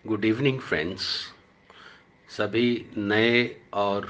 Good evening friends. सभी नए और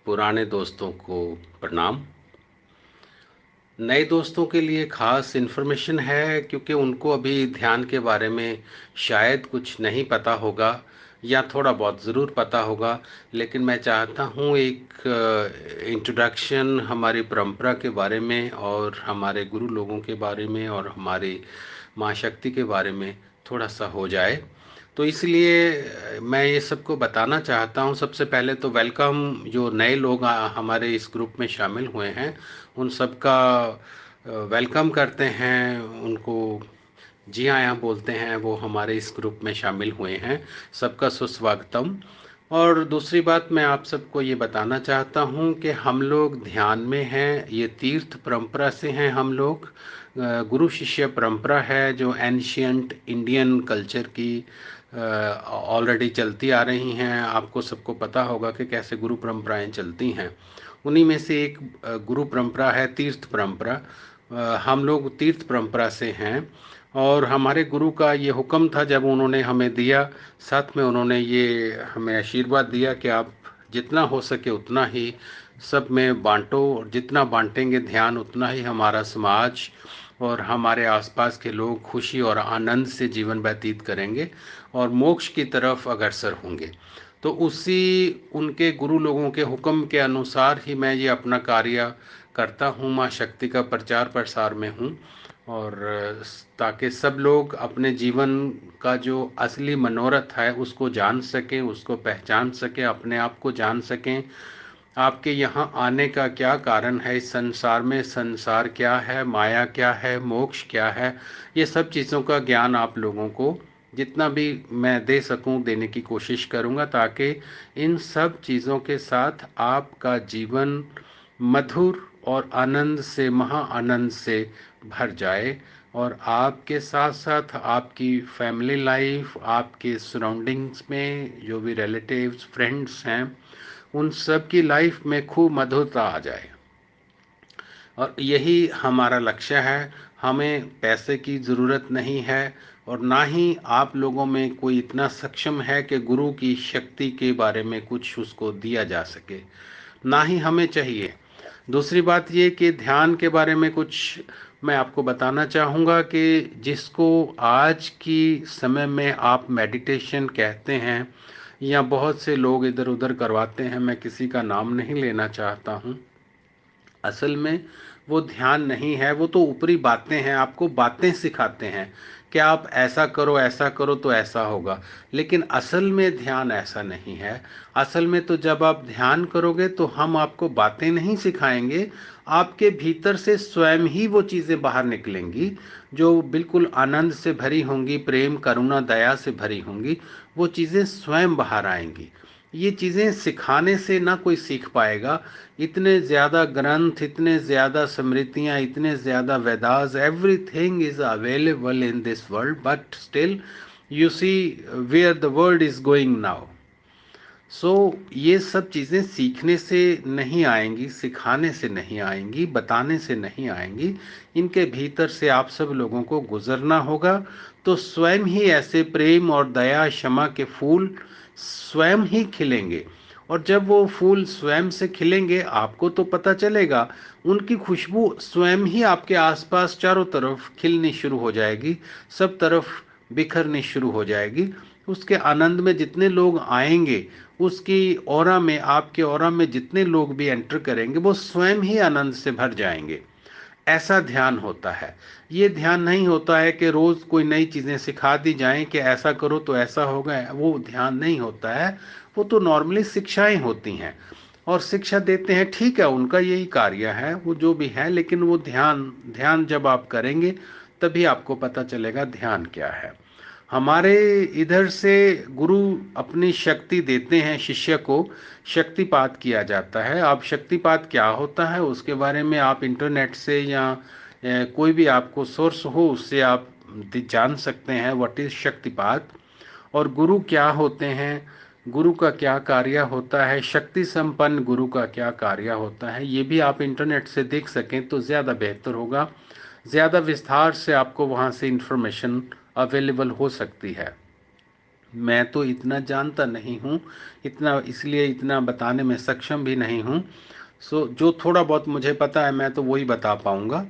पुराने दोस्तों को प्रणाम। नए दोस्तों के लिए खास इन्फॉर्मेशन है क्योंकि उनको अभी ध्यान के बारे में शायद कुछ नहीं पता होगा या थोड़ा बहुत ज़रूर पता होगा, लेकिन मैं चाहता हूँ एक इंट्रोडक्शन हमारी परंपरा के बारे में और हमारे गुरु लोगों के बारे में और हमारी माँ शक्ति के बारे में थोड़ा सा हो जाए। तो इसलिए मैं ये सबको बताना चाहता हूँ। सबसे पहले तो वेलकम, जो नए लोग हमारे इस ग्रुप में शामिल हुए हैं उन सबका वेलकम करते हैं, उनको जी हाँ यहाँ बोलते हैं, वो हमारे इस ग्रुप में शामिल हुए हैं। सबका सुस्वागतम। और दूसरी बात मैं आप सबको ये बताना चाहता हूँ कि हम लोग ध्यान में हैं, ये तीर्थ परंपरा से हैं हम लोग। गुरु शिष्य परंपरा है जो एंशियंट इंडियन कल्चर की ऑलरेडी चलती आ रही हैं। आपको सबको पता होगा कि कैसे गुरु परंपराएं चलती हैं। उन्हीं में से एक गुरु परंपरा है तीर्थ परंपरा। हम लोग तीर्थ परंपरा से हैं और हमारे गुरु का ये हुक्म था जब उन्होंने हमें दिया, साथ में उन्होंने ये हमें आशीर्वाद दिया कि आप जितना हो सके उतना ही सब में बांटो, और जितना बांटेंगे ध्यान उतना ही हमारा समाज और हमारे आसपास के लोग खुशी और आनंद से जीवन व्यतीत करेंगे और मोक्ष की तरफ अग्रसर होंगे। तो उसी उनके गुरु लोगों के हुक्म के अनुसार ही मैं ये अपना कार्य करता हूँ, माँ शक्ति का प्रचार प्रसार में हूँ। और ताकि सब लोग अपने जीवन का जो असली मनोरथ है उसको जान सकें, उसको पहचान सकें, अपने आप को जान सकें। आपके यहाँ आने का क्या कारण है इस संसार में, संसार क्या है, माया क्या है, मोक्ष क्या है, ये सब चीज़ों का ज्ञान आप लोगों को जितना भी मैं दे सकूं देने की कोशिश करूंगा, ताकि इन सब चीज़ों के साथ आपका जीवन मधुर और आनंद से, महा आनंद से भर जाए। और आपके साथ साथ आपकी फैमिली लाइफ, आपके सराउंडिंग्स में जो भी रिलेटिव्स फ्रेंड्स हैं, उन सब की लाइफ में खूब मधुरता आ जाए। और यही हमारा लक्ष्य है। हमें पैसे की ज़रूरत नहीं है और ना ही आप लोगों में कोई इतना सक्षम है कि गुरु की शक्ति के बारे में कुछ उसको दिया जा सके, ना ही हमें चाहिए। दूसरी बात ये कि ध्यान के बारे में कुछ मैं आपको बताना चाहूँगा कि जिसको आज की समय में आप मेडिटेशन कहते हैं या बहुत से लोग इधर उधर करवाते हैं, मैं किसी का नाम नहीं लेना चाहता हूँ। असल में वो ध्यान नहीं है, वो तो ऊपरी बातें हैं, आपको बातें सिखाते हैं कि आप ऐसा करो तो ऐसा होगा। लेकिन असल में ध्यान ऐसा नहीं है। असल में तो जब आप ध्यान करोगे तो हम आपको बातें नहीं सिखाएंगे, आपके भीतर से स्वयं ही वो चीज़ें बाहर निकलेंगी जो बिल्कुल आनंद से भरी होंगी, प्रेम करुणा दया से भरी होंगी। वो चीज़ें स्वयं बाहर आएंगी। ये चीज़ें सिखाने से ना कोई सीख पाएगा। इतने ज़्यादा ग्रंथ, इतने ज़्यादा स्मृतियाँ, इतने ज़्यादा Vedas, everything is available in this world, but still you see where the world is going now. So ये सब चीज़ें सीखने से नहीं आएंगी, सिखाने से नहीं आएंगी, बताने से नहीं आएंगी। इनके भीतर से आप सब लोगों को गुजरना होगा। तो स्वयं ही ऐसे प्रेम और दया क्षमा के फूल स्वयं ही खिलेंगे। और जब वो फूल स्वयं से खिलेंगे आपको तो पता चलेगा, उनकी खुशबू स्वयं ही आपके आसपास चारों तरफ खिलनी शुरू हो जाएगी, सब तरफ बिखरनी शुरू हो जाएगी। उसके आनंद में जितने लोग आएंगे, उसकी ऑरा में, आपके ऑरा में जितने लोग भी एंटर करेंगे वो स्वयं ही आनंद से भर जाएंगे। ऐसा ध्यान होता है। ये ध्यान नहीं होता है कि रोज कोई नई चीजें सिखा दी जाएं कि ऐसा करो तो ऐसा होगा, वो ध्यान नहीं होता है। वो तो नॉर्मली शिक्षाएं होती हैं और शिक्षा देते हैं, ठीक है, उनका यही कार्य है, वो जो भी है। लेकिन वो ध्यान ध्यान जब आप करेंगे तभी आपको पता चलेगा ध्यान क्या है। हमारे इधर से गुरु अपनी शक्ति देते हैं, शिष्य को शक्तिपात किया जाता है। अब शक्तिपात क्या होता है उसके बारे में आप इंटरनेट से या कोई भी आपको सोर्स हो उससे आप जान सकते हैं व्हाट इज शक्तिपात। और गुरु क्या होते हैं, गुरु का क्या कार्य होता है, शक्ति संपन्न गुरु का क्या कार्य होता है, ये भी आप इंटरनेट से देख सकें तो ज़्यादा बेहतर होगा। ज़्यादा विस्तार से आपको वहाँ से इंफॉर्मेशन अवेलेबल हो सकती है। मैं तो इतना जानता नहीं हूँ, इतना इसलिए इतना बताने में सक्षम भी नहीं हूँ। जो थोड़ा बहुत मुझे पता है मैं तो वही बता पाऊँगा।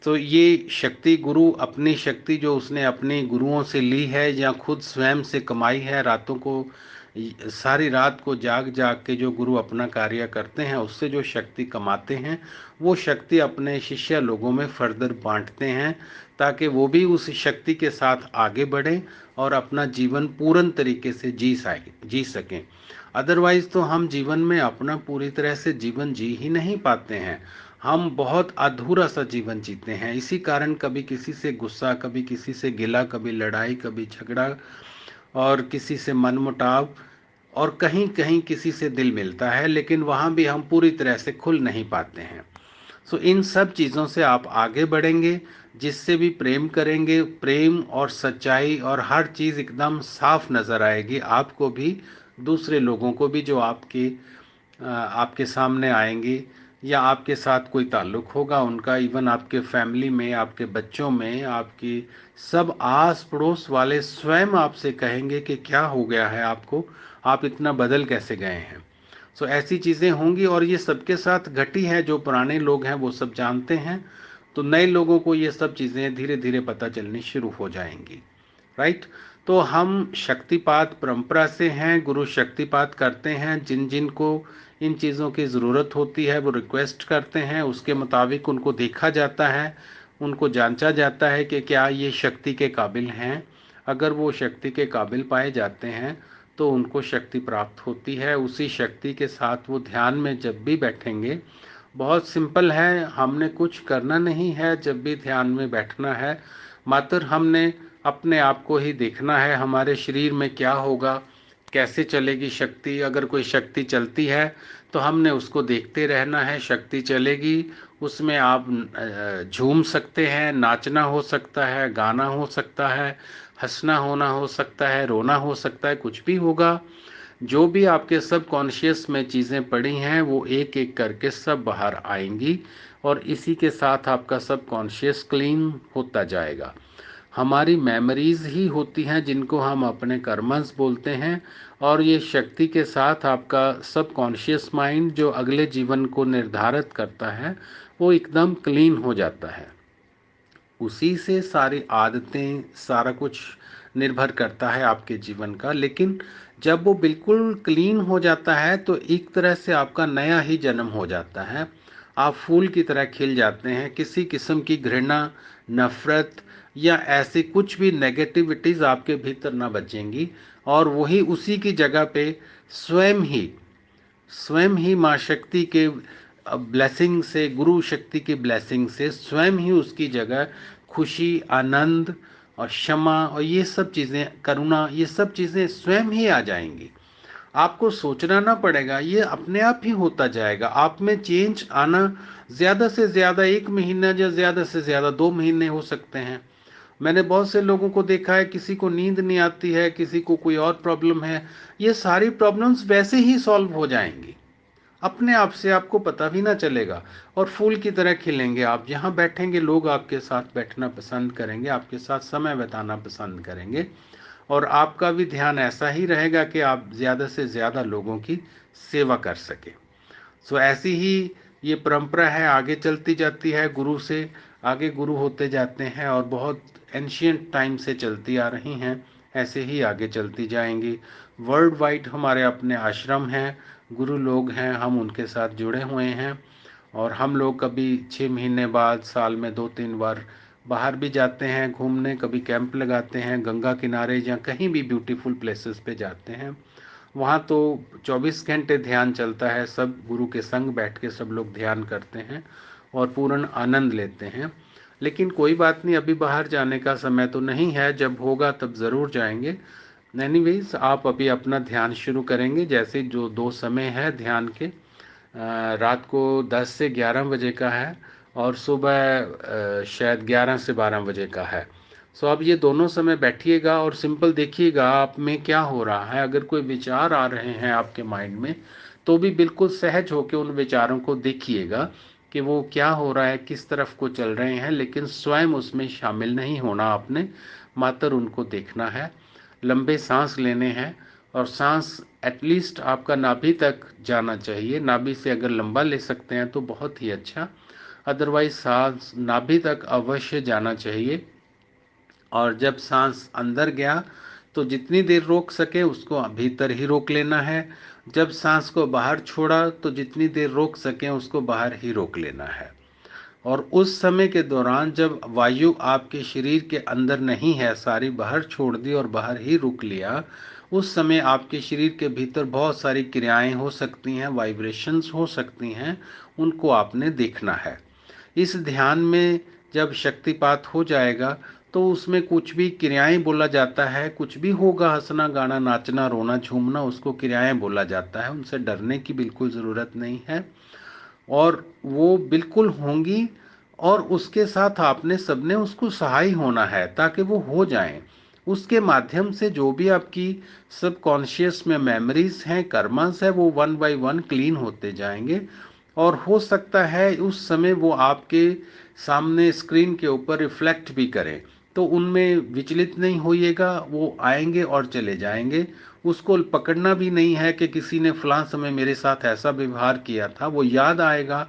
तो ये शक्ति, गुरु अपनी शक्ति जो उसने अपने गुरुओं से ली है या खुद स्वयं से कमाई है, रातों को सारी रात को जाग जाग के जो गुरु अपना कार्य करते हैं उससे जो शक्ति कमाते हैं, वो शक्ति अपने शिष्य लोगों में फर्दर बांटते हैं ताकि वो भी उस शक्ति के साथ आगे बढ़ें और अपना जीवन पूर्ण तरीके से जी सकें। अदरवाइज तो हम जीवन में अपना पूरी तरह से जीवन जी ही नहीं पाते हैं। हम बहुत अधूरा सा जीवन जीते हैं। इसी कारण कभी किसी से गुस्सा, कभी किसी से गिला, कभी लड़ाई, कभी झगड़ा और किसी से मनमुटाव, और कहीं कहीं किसी से दिल मिलता है, लेकिन वहाँ भी हम पूरी तरह से खुल नहीं पाते हैं। इन सब चीज़ों से आप आगे बढ़ेंगे, जिससे भी प्रेम करेंगे, प्रेम और सच्चाई और हर चीज़ एकदम साफ नज़र आएगी आपको भी, दूसरे लोगों को भी जो आपके सामने आएंगे या आपके साथ कोई ताल्लुक़ होगा उनका, इवन आपके फैमिली में, आपके बच्चों में, आपकी सब आस पड़ोस वाले स्वयं आपसे कहेंगे कि क्या हो गया है आपको, आप इतना बदल कैसे गए हैं। ऐसी चीज़ें होंगी और ये सबके साथ घटी है। जो पुराने लोग हैं वो सब जानते हैं, तो नए लोगों को ये सब चीज़ें धीरे धीरे पता चलनी शुरू हो जाएंगी। राइट। तो हम शक्तिपात परंपरा से हैं, गुरु शक्तिपात करते हैं। जिन जिन को इन चीज़ों की ज़रूरत होती है वो रिक्वेस्ट करते हैं, उसके मुताबिक उनको देखा जाता है, उनको जांचा जाता है कि क्या ये शक्ति के काबिल हैं। अगर वो शक्ति के काबिल पाए जाते हैं तो उनको शक्ति प्राप्त होती है। उसी शक्ति के साथ वो ध्यान में जब भी बैठेंगे, बहुत सिंपल है, हमने कुछ करना नहीं है। जब भी ध्यान में बैठना है, मात्र हमने अपने आप को ही देखना है, हमारे शरीर में क्या होगा, कैसे चलेगी शक्ति। अगर कोई शक्ति चलती है तो हमने उसको देखते रहना है। शक्ति चलेगी, उसमें आप झूम सकते हैं, नाचना हो सकता है, गाना हो सकता है, हंसना होना हो सकता है, रोना हो सकता है, कुछ भी होगा। जो भी आपके सब कॉन्शियस में चीज़ें पड़ी हैं वो एक एक करके सब बाहर आएंगी और इसी के साथ आपका सब कॉन्शियस क्लीन होता जाएगा। हमारी मेमोरीज ही होती हैं जिनको हम अपने कर्मस बोलते हैं, और ये शक्ति के साथ आपका सब कॉन्शियस माइंड जो अगले जीवन को निर्धारित करता है वो एकदम क्लीन हो जाता है। उसी से सारी आदतें, सारा कुछ निर्भर करता है आपके जीवन का। लेकिन जब वो बिल्कुल क्लीन हो जाता है तो एक तरह से आपका नया ही जन्म हो जाता है। आप फूल की तरह खिल जाते हैं। किसी किस्म की घृणा, नफरत या ऐसी कुछ भी नेगेटिविटीज़ आपके भीतर ना बचेंगी, और वही उसी की जगह पे स्वयं ही माँ शक्ति के ब्लेसिंग से, गुरु शक्ति की ब्लेसिंग से स्वयं ही उसकी जगह खुशी, आनंद और क्षमा और ये सब चीज़ें, करुणा, ये सब चीज़ें स्वयं ही आ जाएंगी। आपको सोचना ना पड़ेगा, ये अपने आप ही होता जाएगा। आप में चेंज आना ज़्यादा से ज़्यादा 1 महीना या ज़्यादा से ज़्यादा 2 महीने हो सकते हैं। मैंने बहुत से लोगों को देखा है, किसी को नींद नहीं आती है, किसी को कोई और प्रॉब्लम है, ये सारी प्रॉब्लम्स वैसे ही सॉल्व हो जाएंगी अपने आप से, आपको पता भी ना चलेगा। और फूल की तरह खिलेंगे आप। जहाँ बैठेंगे लोग आपके साथ बैठना पसंद करेंगे, आपके साथ समय बिताना पसंद करेंगे, और आपका भी ध्यान ऐसा ही रहेगा कि आप ज़्यादा से ज़्यादा लोगों की सेवा कर सके। ऐसी ही ये परंपरा है, आगे चलती जाती है। गुरु से आगे गुरु होते जाते हैं और बहुत एंशियंट टाइम से चलती आ रही हैं, ऐसे ही आगे चलती जाएंगी। वर्ल्ड वाइड हमारे अपने आश्रम हैं, गुरु लोग हैं, हम उनके साथ जुड़े हुए हैं। और हम लोग कभी 6 महीने बाद, साल में 2-3 बार बाहर भी जाते हैं घूमने, कभी कैंप लगाते हैं गंगा किनारे या कहीं भी ब्यूटीफुल प्लेसेस पे जाते हैं। वहाँ तो 24 घंटे ध्यान चलता है। सब गुरु के संग बैठ के सब लोग ध्यान करते हैं और पूर्ण आनंद लेते हैं। लेकिन कोई बात नहीं, अभी बाहर जाने का समय तो नहीं है, जब होगा तब ज़रूर जाएंगे। एनीवेज, आप अभी अपना ध्यान शुरू करेंगे। जैसे जो 2 समय है ध्यान के, रात को 10 से 11 बजे का है और सुबह शायद 11 से 12 बजे का है। अब ये दोनों समय बैठिएगा और सिंपल देखिएगा आप में क्या हो रहा है। अगर कोई विचार आ रहे हैं आपके माइंड में तो भी बिल्कुल सहज होकर उन विचारों को देखिएगा कि वो क्या हो रहा है, किस तरफ को चल रहे हैं, लेकिन स्वयं उसमें शामिल नहीं होना आपने, मात्र उनको देखना है। लंबे सांस लेने हैं और सांस एटलीस्ट आपका नाभि तक जाना चाहिए। नाभि से अगर लंबा ले सकते हैं तो बहुत ही अच्छा, अदरवाइज सांस नाभि तक अवश्य जाना चाहिए। और जब सांस अंदर गया तो जितनी देर रोक सके उसको भीतर ही रोक लेना है। जब सांस को बाहर छोड़ा तो जितनी देर रोक सके उसको बाहर ही रोक लेना है। और उस समय के दौरान जब वायु आपके शरीर के अंदर नहीं है, सारी बाहर छोड़ दी और बाहर ही रोक लिया, उस समय आपके शरीर के भीतर बहुत सारी क्रियाएं हो सकती हैं, वाइब्रेशंस हो सकती हैं, उनको आपने देखना है। इस ध्यान में जब शक्तिपात हो जाएगा तो उसमें कुछ भी क्रियाएं बोला जाता है, कुछ भी होगा, हंसना गाना नाचना रोना झूमना, उसको क्रियाएं बोला जाता है। उनसे डरने की बिल्कुल ज़रूरत नहीं है और वो बिल्कुल होंगी। और उसके साथ आपने सबने उसको सहाय होना है ताकि वो हो जाएं। उसके माध्यम से जो भी आपकी सब कॉन्शियस में मेमोरीज हैं, कर्मास है, वो वन बाय वन क्लीन होते जाएंगे। और हो सकता है उस समय वो आपके सामने स्क्रीन के ऊपर रिफ्लेक्ट भी करें, तो उनमें विचलित नहीं होइएगा, वो आएंगे और चले जाएंगे। उसको पकड़ना भी नहीं है कि किसी ने फलां समय मेरे साथ ऐसा व्यवहार किया था, वो याद आएगा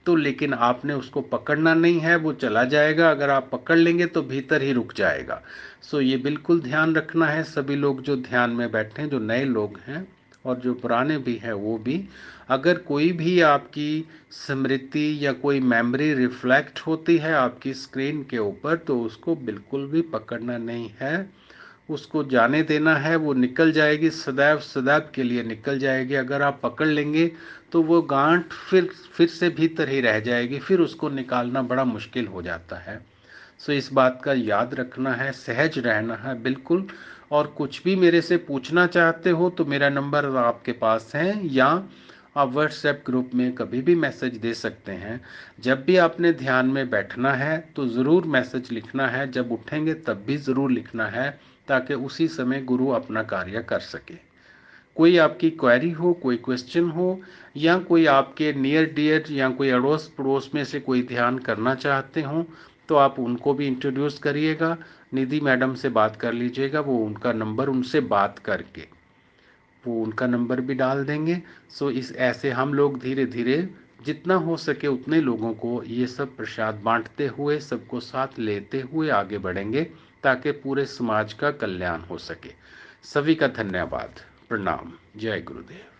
तो, लेकिन आपने उसको पकड़ना नहीं है, वो चला जाएगा। अगर आप पकड़ लेंगे तो भीतर ही रुक जाएगा। सो ये बिल्कुल ध्यान रखना है सभी लोग जो ध्यान में बैठे हैं, जो नए लोग हैं और जो पुराने भी हैं वो भी। अगर कोई भी आपकी स्मृति या कोई मेमोरी रिफ्लेक्ट होती है आपकी स्क्रीन के ऊपर तो उसको बिल्कुल भी पकड़ना नहीं है, उसको जाने देना है। वो निकल जाएगी, सदैव सदैव के लिए निकल जाएगी। अगर आप पकड़ लेंगे तो वो गांठ फिर से भीतर ही रह जाएगी, फिर उसको निकालना बड़ा मुश्किल हो जाता है। सो इस बात का याद रखना है, सहज रहना है बिल्कुल। और कुछ भी मेरे से पूछना चाहते हो तो मेरा नंबर आपके पास है, या आप व्हाट्सएप ग्रुप में कभी भी मैसेज दे सकते हैं। जब भी आपने ध्यान में बैठना है तो ज़रूर मैसेज लिखना है, जब उठेंगे तब भी ज़रूर लिखना है, ताकि उसी समय गुरु अपना कार्य कर सके। कोई आपकी क्वेरी हो, कोई क्वेश्चन हो, या कोई आपके नियर डियर या कोई अड़ोस पड़ोस में से कोई ध्यान करना चाहते हो तो आप उनको भी इंट्रोड्यूस करिएगा। निधि मैडम से बात कर लीजिएगा, वो उनका नंबर, उनसे बात करके वो उनका नंबर भी डाल देंगे। सो इस ऐसे हम लोग धीरे धीरे जितना हो सके उतने लोगों को ये सब प्रसाद बांटते हुए, सबको साथ लेते हुए आगे बढ़ेंगे ताकि पूरे समाज का कल्याण हो सके। सभी का धन्यवाद, प्रणाम, जय गुरुदेव।